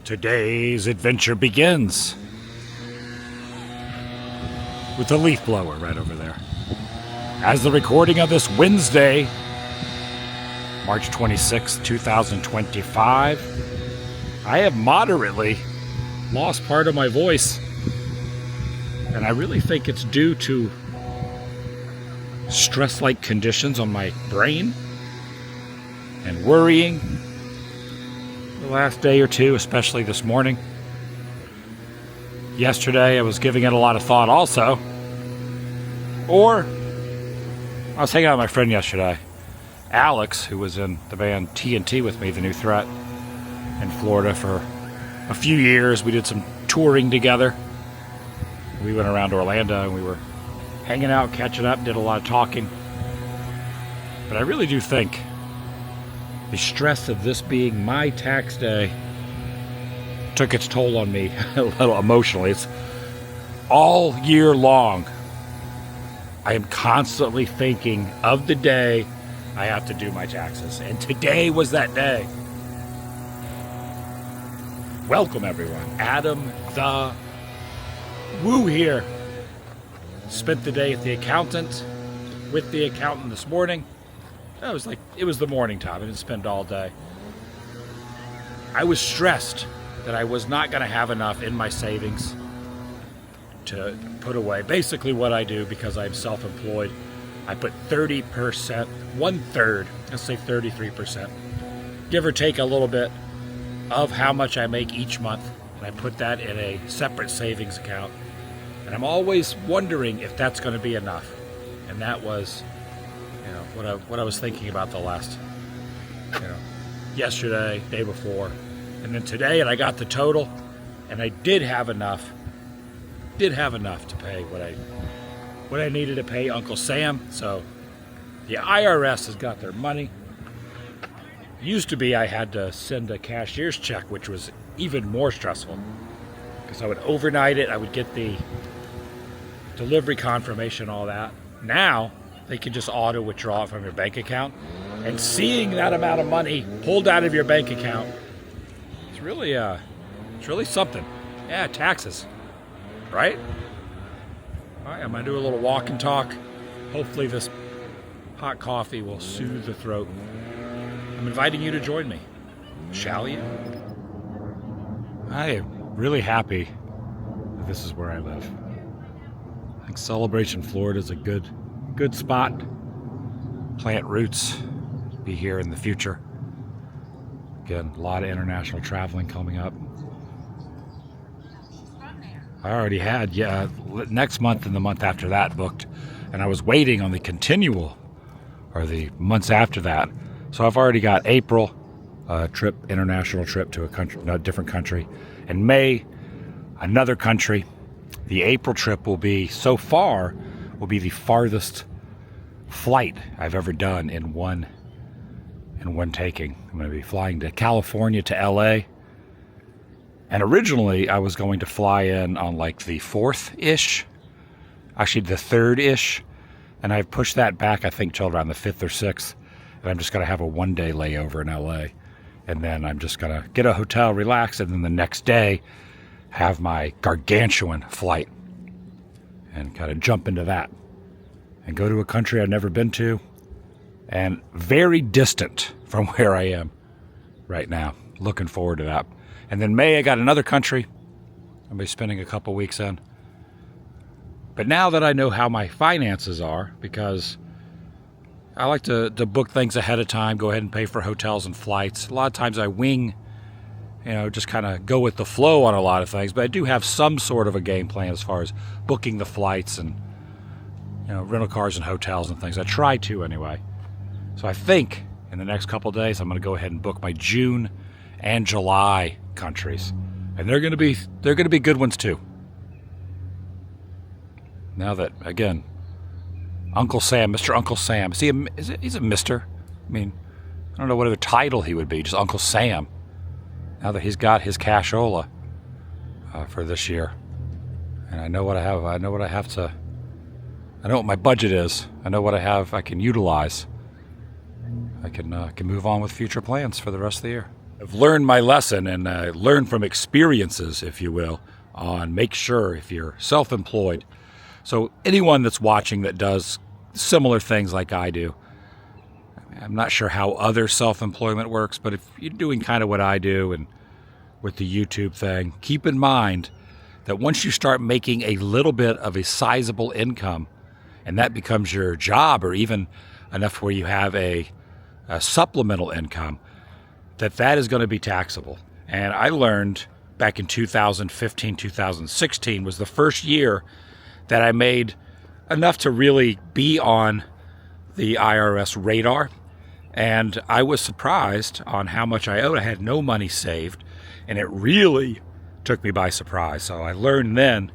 Today's adventure begins with the leaf blower right over there. As the recording of this Wednesday, March 26, 2025, I have moderately lost part of my voice, and I really think it's due to stress-like conditions on my brain and worrying the last day or two, especially this morning. Yesterday I was giving it a lot of thought also. Or I was hanging out with my friend yesterday, Alex, who was in the band TNT with me, The New Threat, in Florida for a few years. We did some touring together. We went around to Orlando and we were hanging out, catching up, did a lot of talking. But I really do think the stress of this being my tax day took its toll on me a little emotionally. It's all year long. I am constantly thinking of the day I have to do my taxes. And today was that day. Welcome, everyone. Adam the Woo here. Spent the day at the accountant, with the accountant this morning. It was the morning time. I didn't spend all day. I was stressed that I was not going to have enough in my savings to put away. Basically what I do, because I'm self-employed, I put 30%, 1/3, let's say 33%, give or take a little bit of how much I make each month, and I put that in a separate savings account. And I'm always wondering if that's going to be enough. And that was what I was thinking about the last, yesterday, day before, and then today, and I got the total, and I did have enough to pay what I needed to pay Uncle Sam. So the IRS has got their money. Used to be I had to send a cashier's check, which was even more stressful, because I would overnight it, I would get the delivery confirmation, all that. Now they can just auto withdraw it from your bank account, and seeing that amount of money pulled out of your bank account, it's really something. Yeah, taxes, right? All right, I'm gonna do a little walk and talk. Hopefully this hot coffee will soothe the throat. I'm inviting you to join me. Shall you? I am really happy that this is where I live. I think Celebration, Florida is a good spot. Plant roots, be here in the future. Again, a lot of international traveling coming up. I already had, next month and the month after that booked, and I was waiting on the continual, or the months after that. So I've already got April, international trip to a different country, and May, another country. The April trip will be the farthest flight I've ever done in one taking. I'm going to be flying to California to LA. And originally I was going to fly in on like the 4th-ish, actually the 3rd-ish, and I've pushed that back I think till around the 5th or 6th, and I'm just going to have a 1-day layover in LA, and then I'm just going to get a hotel, relax, and then the next day have my gargantuan flight and kind of jump into that and go to a country I've never been to and very distant from where I am right now. Looking forward to that. And then May, I got another country I'll be spending a couple weeks in. But now that I know how my finances are, because I like to book things ahead of time, go ahead and pay for hotels and flights. A lot of times I wing, just kind of go with the flow on a lot of things, but I do have some sort of a game plan as far as booking the flights and rental cars and hotels and things. I try to anyway. So I think in the next couple of days I'm going to go ahead and book my June and July countries, and they're going to be good ones too. Now that, again, Uncle Sam, Mr. Uncle Sam, he's a Mr. I mean, I don't know what other title he would be, just Uncle Sam. Now that he's got his cashola for this year, and I know what I have. I know what my budget is. I know what I have I can utilize. I can move on with future plans for the rest of the year. I've learned my lesson and learned from experiences, if you will, on make sure if you're self-employed. So anyone that's watching that does similar things like I do, I'm not sure how other self-employment works, but if you're doing kind of what I do and with the YouTube thing, keep in mind that once you start making a little bit of a sizable income, and that becomes your job or even enough where you have a supplemental income, that is going to be taxable. And I learned back in 2015, 2016 was the first year that I made enough to really be on the IRS radar. And I was surprised on how much I owed. I had no money saved, and it really took me by surprise. So I learned then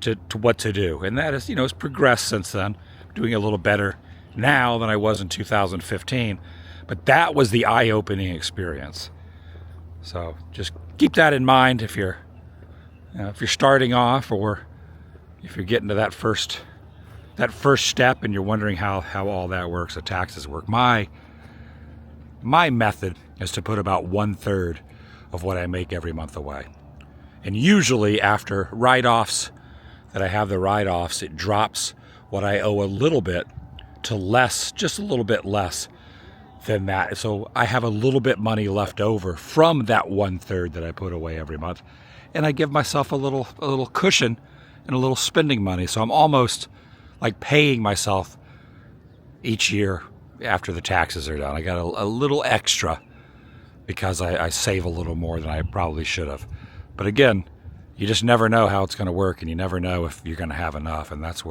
to what to do. And that is, it's progressed since then. I'm doing a little better now than I was in 2015. But that was the eye-opening experience. So just keep that in mind if you're starting off, or if you're getting to that first step and you're wondering how all that works, the taxes work. My method is to put about 1/3 of what I make every month away. And usually after write-offs, that I have the write-offs, it drops what I owe a little bit to less, just a little bit less than that. So I have a little bit money left over from that 1/3 that I put away every month. And I give myself a little cushion and a little spending money. So I'm almost like paying myself each year after the taxes are done. I got a little extra because I save a little more than I probably should have. But again, you just never know how it's going to work, and you never know if you're going to have enough. And that's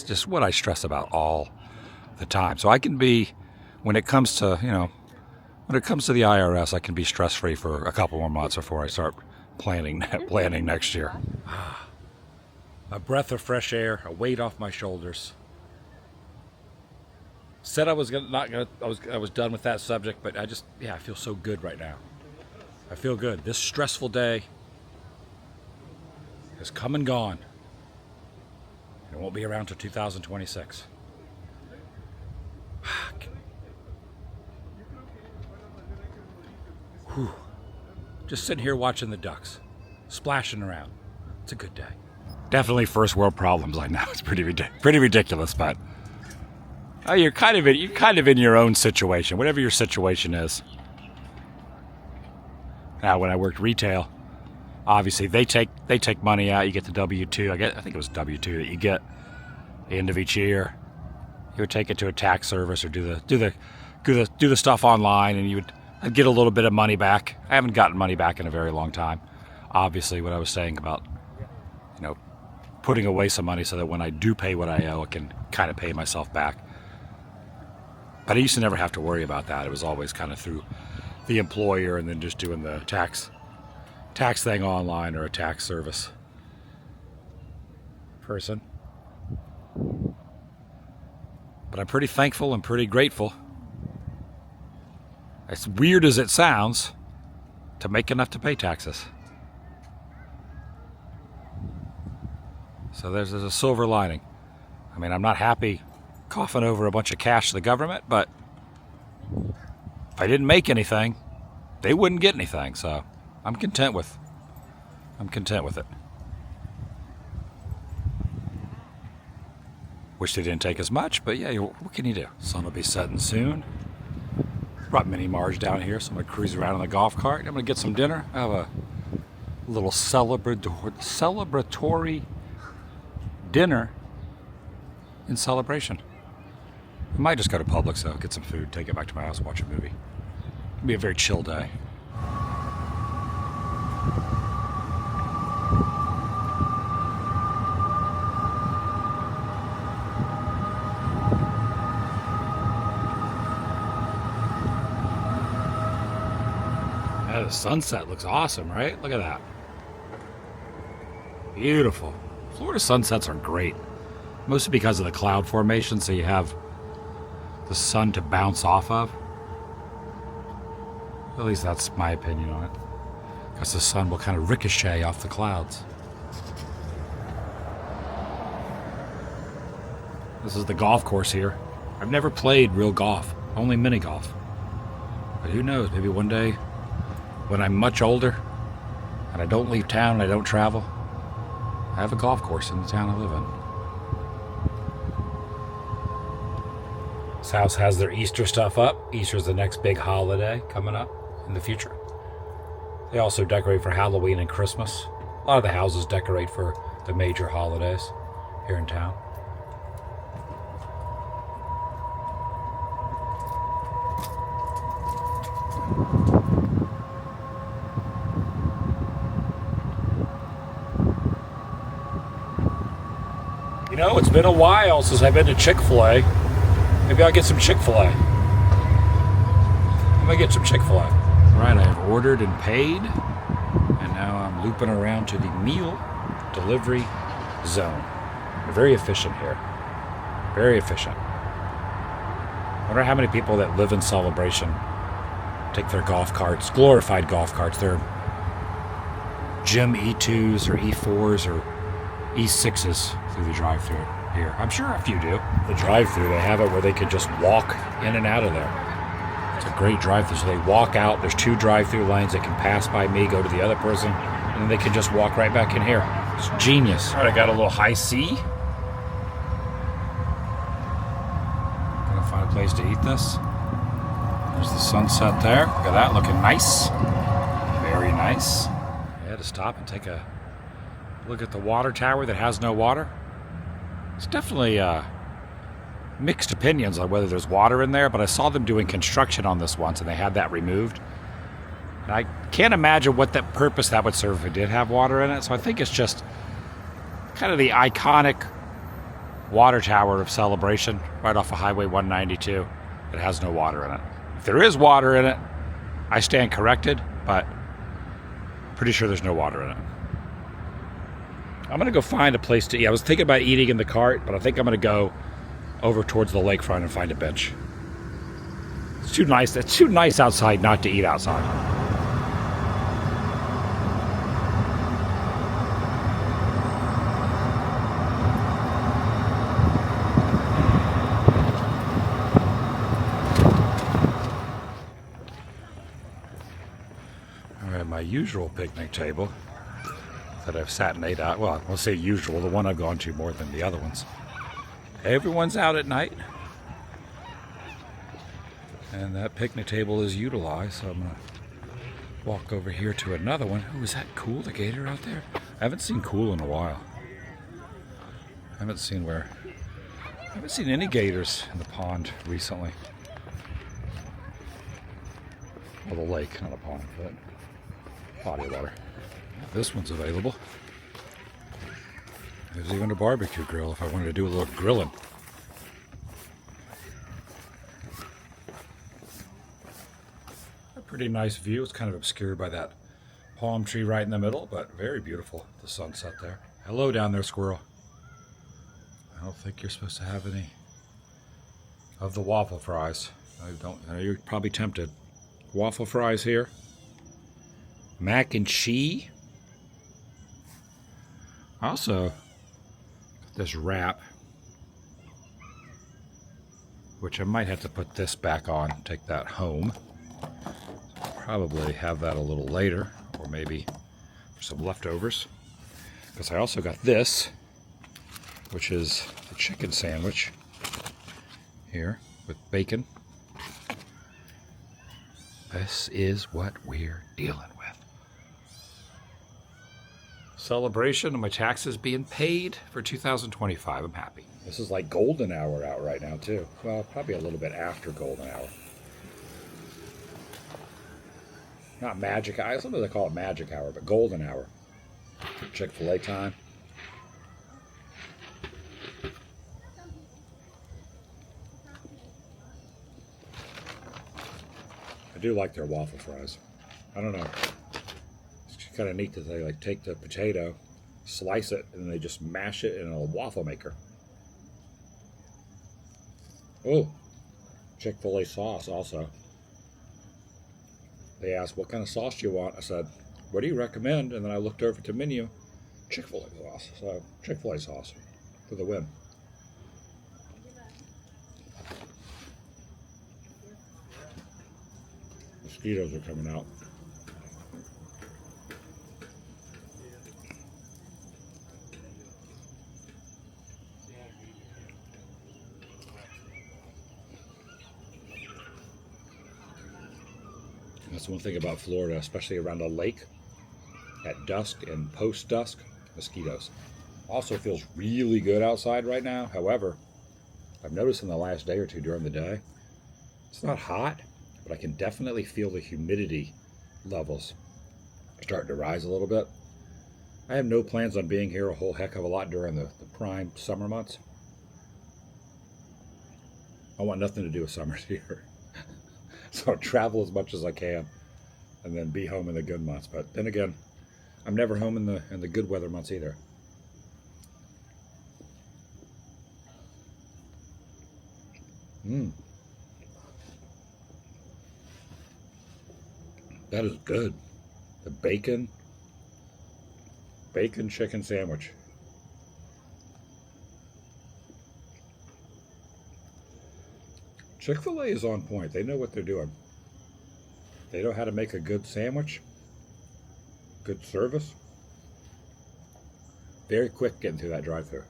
just what I stress about all the time. So I can be, when it comes to the IRS, I can be stress-free for a couple more months before I start planning next year. A breath of fresh air, a weight off my shoulders. Said I was done with that subject, but I feel so good right now. I feel good. This stressful day has come and gone. It won't be around till 2026. Whew. Just sitting here watching the ducks splashing around. It's a good day. Definitely first world problems. I know it's pretty ridiculous, but you're kind of in your own situation, whatever your situation is. Now, when I worked retail, obviously they take money out. You get the W-2. I think it was W-2 that you get at the end of each year. You would take it to a tax service or do the stuff online, and I'd get a little bit of money back. I haven't gotten money back in a very long time. Obviously, what I was saying about putting away some money so that when I do pay what I owe, I can kind of pay myself back. But I used to never have to worry about that. It was always kind of through the employer and then just doing the tax thing online or a tax service person. But I'm pretty thankful and pretty grateful, as weird as it sounds, to make enough to pay taxes. So there's a silver lining. I mean, I'm not happy coughing over a bunch of cash to the government, but if I didn't make anything, they wouldn't get anything. So I'm content with it. Wish they didn't take as much, but yeah, what can you do? Sun will be setting soon. Brought Mini Marge down here, so I'm going to cruise around in the golf cart. I'm going to get some dinner. I have a little celebratory dinner in celebration. I might just go to Publix, though, get some food, take it back to my house, watch a movie. It'll be a very chill day. The sunset looks awesome, right? Look at that. Beautiful. Florida sunsets are great. Mostly because of the cloud formation, so you have the sun to bounce off of. At least that's my opinion on it. Because the sun will kind of ricochet off the clouds. This is the golf course here. I've never played real golf, only mini golf. But who knows, maybe one day when I'm much older and I don't leave town and I don't travel, I have a golf course in the town I live in. This house has their Easter stuff up. Easter's the next big holiday coming up in the future. They also decorate for Halloween and Christmas. A lot of the houses decorate for the major holidays here in town. You know, it's been a while since I've been to Chick-fil-A. Maybe I'll get some Chick-fil-A. I'm gonna get some Chick-fil-A. Right, I have ordered and paid, and now I'm looping around to the meal delivery zone. They're very efficient here. Very efficient. I wonder how many people that live in Celebration take their golf carts, glorified golf carts, their Gym E2s or E4s or E6s through the drive-thru here. I'm sure a few do. The drive-thru, they have it where they can just walk in and out of there. It's a great drive-thru. So they walk out. There's 2 drive-thru lanes. They can pass by me, go to the other person, and then they can just walk right back in here. It's genius. All right, I got a little high C. Gonna find a place to eat this. There's the sunset there. Look at that, looking nice. Very nice. I had to stop and take a look at the water tower that has no water. It's definitely mixed opinions on whether there's water in there, but I saw them doing construction on this once and they had that removed. And I can't imagine what that purpose that would serve if it did have water in it, so I think it's just kind of the iconic water tower of Celebration right off of Highway 192 that has no water in it. If there is water in it, I stand corrected, but pretty sure there's no water in it. I'm gonna go find a place to eat. I was thinking about eating in the cart, but I think I'm gonna go over towards the lakefront and find a bench. It's too nice. It's too nice outside not to eat outside. All right, my usual picnic table that I've sat and ate at. Well, I'll say usual, the one I've gone to more than the other ones. Everyone's out at night. And that picnic table is utilized, so I'm gonna walk over here to another one. Oh, is that Cool, the gator out there? I haven't seen Cool in a while. I haven't seen any gators in the pond recently. Well, the lake, not a pond, but body of water. This one's available. There's even a barbecue grill if I wanted to do a little grilling. A pretty nice view. It's kind of obscured by that palm tree right in the middle, but very beautiful, the sunset there. Hello down there, squirrel. I don't think you're supposed to have any of the waffle fries. I know you're probably tempted. Waffle fries here. Mac and cheese. Also, this wrap, which I might have to put this back on, take that home. Probably have that a little later, or maybe for some leftovers. Because I also got this, which is the chicken sandwich here with bacon. This is what we're dealing with. Celebration of my taxes being paid for 2025. I'm happy. This is like golden hour out right now too. Well, probably a little bit after golden hour. Not magic hour. Sometimes they call it magic hour, but golden hour. Chick-fil-A time. I do like their waffle fries. I don't know. It's kind of neat that they like take the potato, slice it, and they just mash it in a waffle maker. Oh, Chick-fil-A sauce also. They asked, what kind of sauce do you want? I said, what do you recommend? And then I looked over at the menu, Chick-fil-A sauce. So Chick-fil-A sauce for the win. Mosquitoes are coming out. That's one thing about Florida, especially around a lake at dusk and post-dusk, mosquitoes. Also feels really good outside right now. However, I've noticed in the last day or two during the day, it's not hot, but I can definitely feel the humidity levels starting to rise a little bit. I have no plans on being here a whole heck of a lot during the prime summer months. I want nothing to do with summers here. So I'll travel as much as I can and then be home in the good months. But then again, I'm never home in the good weather months either. That is good. The bacon chicken sandwich. Chick-fil-A is on point. They know what they're doing. They know how to make a good sandwich, good service. Very quick getting through that drive-thru.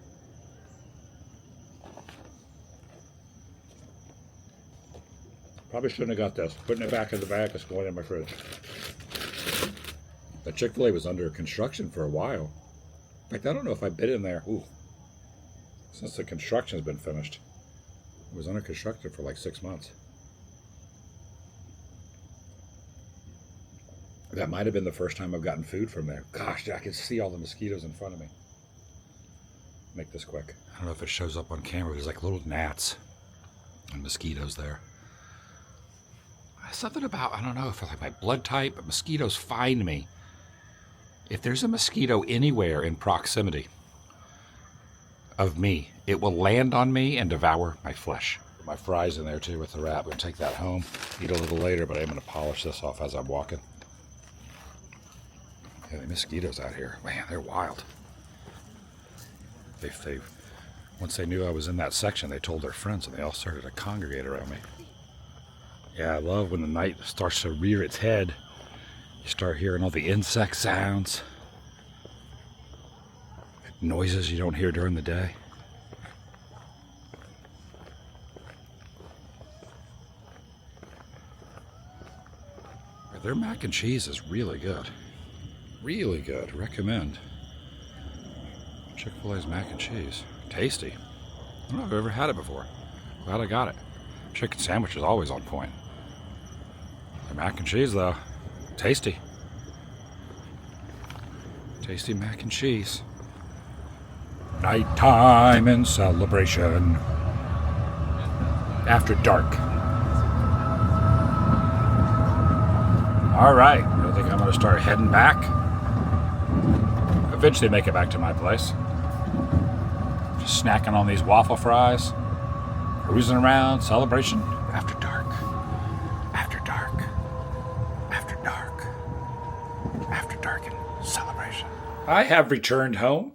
Probably shouldn't have got this. Putting it back in the bag is going in my fridge. The Chick-fil-A was under construction for a while. In fact, I don't know if I've been in there since the construction's been finished. It was under construction for like 6 months. That might have been the first time I've gotten food from there. Gosh, I can see all the mosquitoes in front of me. Make this quick. I don't know if it shows up on camera. There's like little gnats and mosquitoes there. Something about, I don't know if it's like my blood type, but mosquitoes find me. If there's a mosquito anywhere in proximity of me, it will land on me and devour my flesh. My fries in there too with the wrap. I'm going to take that home, eat a little later, but I'm going to polish this off as I'm walking. Yeah, the mosquitoes out here, man, they're wild. Once they knew I was in that section, they told their friends and they all started to congregate around me. Yeah, I love when the night starts to rear its head. You start hearing all the insect sounds, noises you don't hear during the day. Their mac and cheese is really good. Really good. Recommend. Chick-fil-A's mac and cheese. Tasty. I don't know if I've ever had it before. Glad I got it. Chicken sandwich is always on point. The mac and cheese, though, tasty. Tasty mac and cheese. Nighttime and celebration. After dark. All right, I think I'm going to start heading back. Eventually make it back to my place. Just snacking on these waffle fries. Cruising around, celebration, after dark. After dark. After dark. After dark and celebration. I have returned home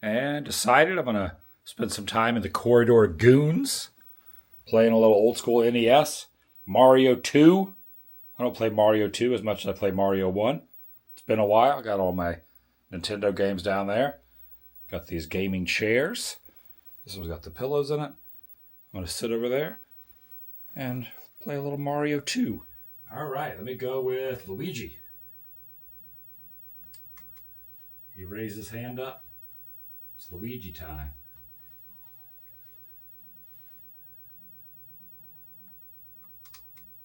and decided I'm going to spend some time in the Corridor Goons. Playing a little old school NES. Mario 2. I don't play Mario 2 as much as I play Mario 1. It's been a while. I got all my Nintendo games down there. Got these gaming chairs. This one's got the pillows in it. I'm going to sit over there and play a little Mario 2. All right, let me go with Luigi. He raised his hand up. It's Luigi time.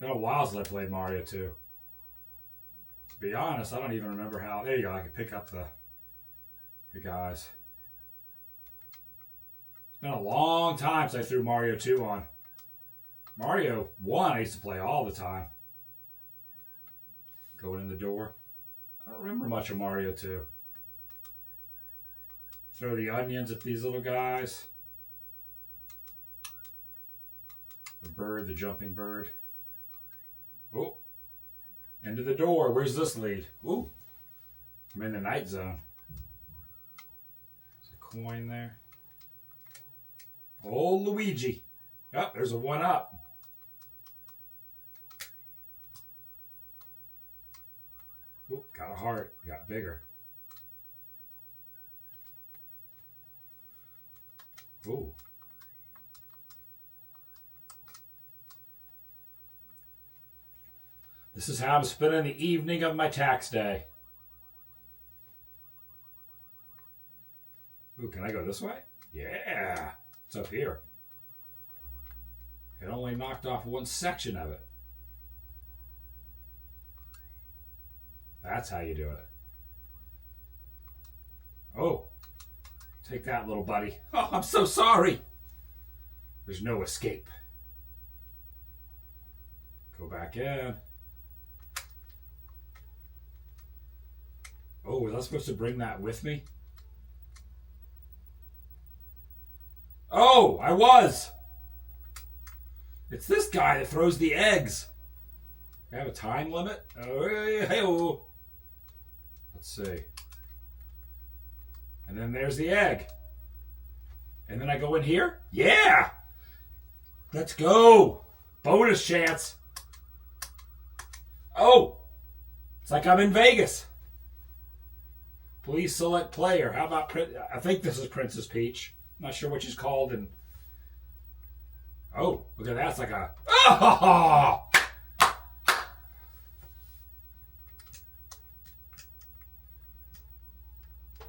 Been a while since I played Mario 2. To be honest, I don't even remember how. There you go. I can pick up the guys. It's been a long time since I threw Mario 2 on. Mario 1 I used to play all the time. Going in the door. I don't remember much of Mario 2. Throw the onions at these little guys. The bird, the jumping bird. Oh, into the door. Where's this lead? Ooh, I'm in the night zone. There's a coin there. Oh, Luigi. Oh, there's a 1-up. Got a heart. Got bigger. Ooh. This is how I'm spending the evening of my tax day. Ooh, can I go this way? Yeah. It's up here. It only knocked off one section of it. That's how you do it. Oh. Take that, little buddy. Oh, I'm so sorry. There's no escape. Go back in. Oh, was I supposed to bring that with me? Oh, I was. It's this guy that throws the eggs. I have a time limit? Oh, let's see. And then there's the egg. And then I go in here? Yeah! Let's go! Bonus chance. Oh! It's like I'm in Vegas. Please select player. How about... I think this is Princess Peach. I'm not sure what she's called. And oh, look at that. It's like a... Oh!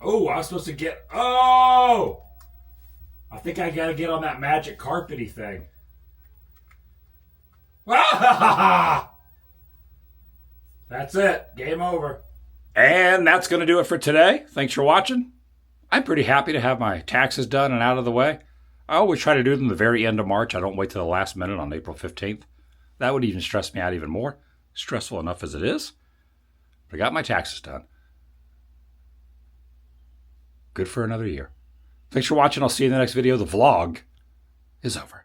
Oh, I was supposed to get... Oh! I think I got to get on that magic carpety thing. That's it. Game over. And that's going to do it for today. Thanks for watching. I'm pretty happy to have my taxes done and out of the way. I always try to do them the very end of March. I don't wait till the last minute on April 15th. That would even stress me out even more. Stressful enough as it is. But I got my taxes done. Good for another year. Thanks for watching. I'll see you in the next video. The vlog is over.